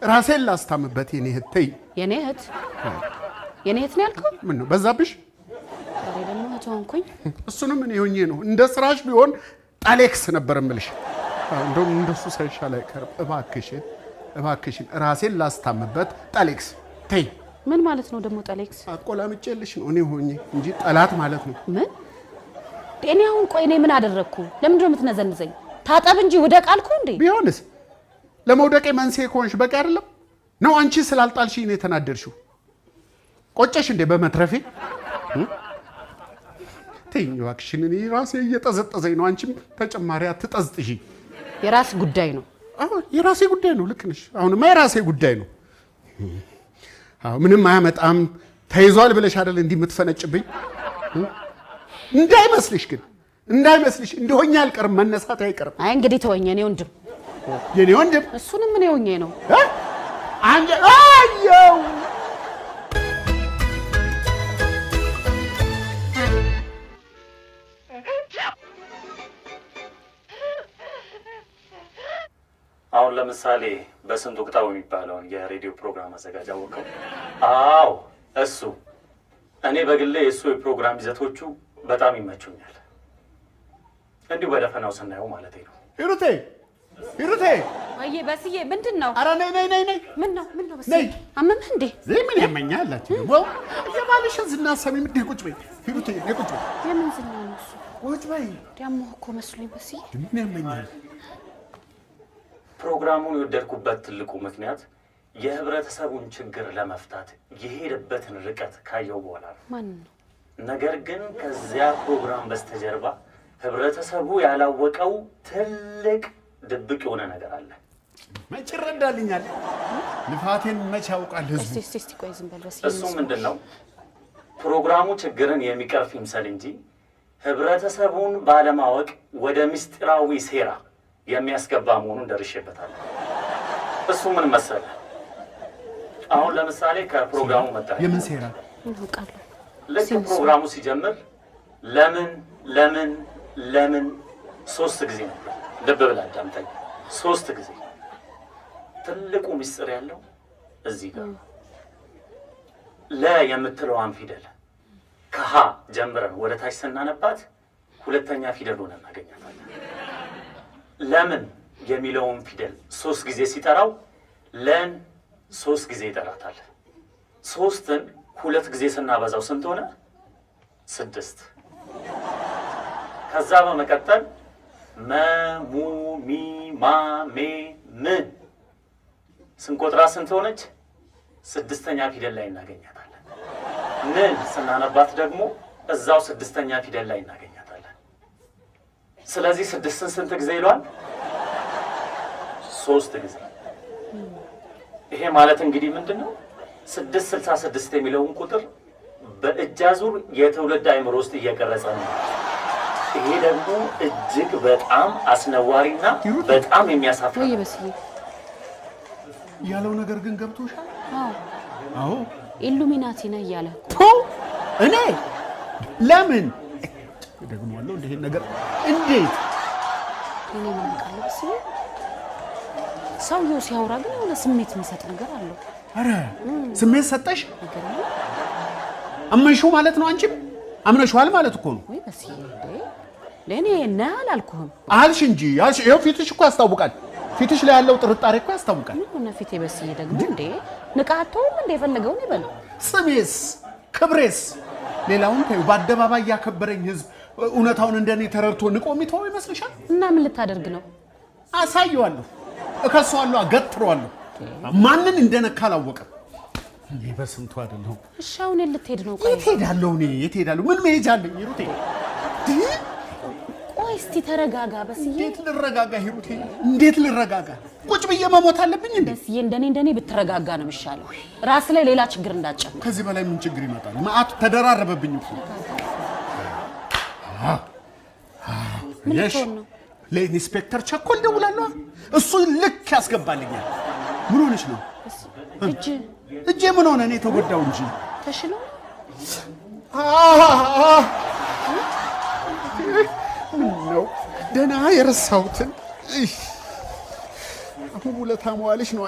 ራሴን ላስታምበት የኔ እህት የኔ እህት ነው ያልከው ምን ነው በዛብሽ አሬ ደግሞ ተወንኩኝ እሱንም ምን ይሆኜ ነው እንደ ስራሽ ቢሆን ጣሌክስ ነበር እምልሽ እንደውም እንደሱ ሳይሻል አይቀርም እባክሽን ራሴን ላስታምበት ጣሌክስ ተይ ምን ማለት ነው ደግሞ ጣሌክስ አቆላምጬልሽ ነው እኔ ሆኜ እንጂ ጠላት ማለት ነው ምን እኔ አሁን ቆይ እኔ ምን አደረኩ ለምን ነው የምትነዘንዘኝ ታጠብ እንጂ ወደቅ አልኩ እንዴ ቢሆንስ ለመውደቄ መንስኤ ኮንሽ በቃ አይደለም ነው አንቺ ስላልጣልሽኝ ነው የተናደርሽው ቆጨሽ እንዴ በመትረፌ ተይኝ እባክሽን እኔ ራሴ እየጠዘጠዘኝ ነው አንቺም ተጨማሪ አትጠዝጥሺ የራስ ጉዳይ ነው አዎ የራሴ ጉዳይ ነው ልክ ነሽ አሁንማ የራሴ ጉዳይ ነው አዎ ምንም አያመጣም ተይዟል ብለሽ አይደል እንዲህ የምትፈነጭብኝ እንዳይመስልሽ እንደሆኛ አልቀርም መነሳት አይቀርም አይ እንግዲህ ተወኝ የኔ ወንድም እሱንም ምን ይሆኜ ነው አንጀ አየው አሁን ለምሳሌ በስንቱ ቅጣው የሚባለውን የሬዲዮ ፕሮግራም አዘጋጅ አወቀው አዎ እሱ እኔ በግሌ እሱ የፕሮግራም ይዘቶቹ በጣም ይመቹኛል እንዲሁ በደፈናው ስናየው ማለት ነው ሂሩቴ አዬ በስዬ ምንድነው አረ ነይ ምን ነው በስዬ አመመህ እንዴ ምን ያመኛል አትይው የባልሽን ዝና ሰሚ ምድህ ቁጭ በይ ሂሩቴ ቁጭ በይ የምን ዝና ነው እሱ ቁጭ በይ ደሞ እኮ መስሎኝ በስዬ ምን ያመኛል ፕሮግራሙን የወደድኩበት ትልቁ ምክንያት የህብረተሰቡን ችግር ለመፍታት የሄደበትን ርቀት ካየው በኋላ ነው ማን ነው ነገር ግን ከዚያ ፕሮግራም በስተጀርባ ህብረተሰቡ ያላወቀው ትልቅ ድብቅ የሆነ ነገር አለ መቼ ይረዳልኛል ልፋቴን መቼ ያውቃል ህዝቡ እስቲ ቆይ ዝም በል በስዬ እሱ ምንድነው ፕሮግራሙ ችግርን የሚቀርፍ ይምሰል እንጂ ህብረተሰቡን ባለማወቅ ወደ ምስጢራዊ ሴራ የሚያስገባ መሆኑን ደርሼበታለሁ እሱ ምን መሰለ አሁን ለምሳሌ ከፕሮግራሙ መጣ የምን ሴራ እንውቃለሁ ልክ ፕሮግራሙ ሲጀምር ለምን 3 ጊዜ ነበር ልብ ብለህ አዳምጠኝ 3 ጊዜ ትልቁ ምስጢር ያለው እዚህ ጋር ለ የምትለዋን ፊደል ከሃ ጀምረን ወደ ታች ስናነባት ሁለተኛ ፊደል ሆነ እናገኛታለን ለምን የሚለውን ፊደል 3 ጊዜ ሲጠራው ለን 3 ጊዜ ይጠራታል 3ን 2 ጊዜ ስናበዛው ስንት ሆነ 6 ከዛ በመቀጠል መሙ ሚ ማ ሜ ም ስንቆጥራ ስንት ሆነች 6ኛ ፊደል ላይ እናገኛታለን ምን ስናነባት ደግሞ እዛው 6ኛ ፊደል ላይ እናገኛታለን ስለዚህ 6ን ስንት ጊዜ ይሏል 3 ጊዜ ይሄ ማለት እንግዲህ ምንድነው 666 የሚለውን ቁጥር በእጃዙር የትውልድ አይምሮ ውስጥ እየቀረጸ ነው ይሄ ደግሞ እጅግ በጣም አስነዋሪና በጣም የሚያሳፍር ወይ በስዬ ያለው ነገር ግን ገብቶሻል አዎ ኢሉሚናቲ ነው ያለ እኔ ለምን ደግሞ አለው እንደ ነገር እንዴት እኔ ምን ቃል በስዬ ሰውየው ሲያወራ ግን የሆነ ስሜት የሚሰጥ ነገር አለው አረ ስሜት ሰጠሽ አመንሽው ማለት ነው አንቺም አምነሽዋል ማለት እኮ ነው ወይ በስዬ ለኔ ነሃል አልኩህም አልሽ እንጂ ይሄው ፊትሽ እኮ ያስታውቃል ፊትሽ ላይ ያለው ጥርጣሬ እኮ ያስታውቃል ምን ነው ፊቴ በስዬ ደግሞ እንዴ ንቃቶም እንደ የፈለገው ነው ይበል ስሜስ ክብሬስ ሌላውን ተይው በአደባባይ ያከበረኝ ህዝብ እውነታውን እንደኔ ተረርቶ ንቆሚተው ይመስልሻል እና ምን ልታደርግ ነው አሳየዋለሁ እከሰዋለሁ አገትረዋለሁ ማንን እንደነካ አላወቀም እኔ በስንቱ አይደለም እሺ አሁን ልትሄድ ነው ቆይ የት ሄዳለሁ ምን መሄጃ አለኝ ሂሩቴ ቆይ እስቲ ተረጋጋ በስዬ እንዴት ልረጋጋ ሂሩቴ እንዴት ልረጋጋ ቁጭ ብዬ መሞት አለብኝ እንዴ በስዬ እንደኔ ብትረጋጋ ነው የሚሻለው ራስ ላይ ሌላ ችግር እንዳጨምር ከዚህ በላይ ምን ችግር ይመጣል ማአት ተደራረበብኝ እኮ ለኢንስፔክተር ቸኮል ደውላለሁ እሱ ልክ ያስገባልኛል ምን ሆነሽ ነው እጄ ምን ሆነ እኔ ተጎዳው እንጂ ተሽሎ ነው ደና የረሳሁትን አሁን ውለታ መዋልሽ ነው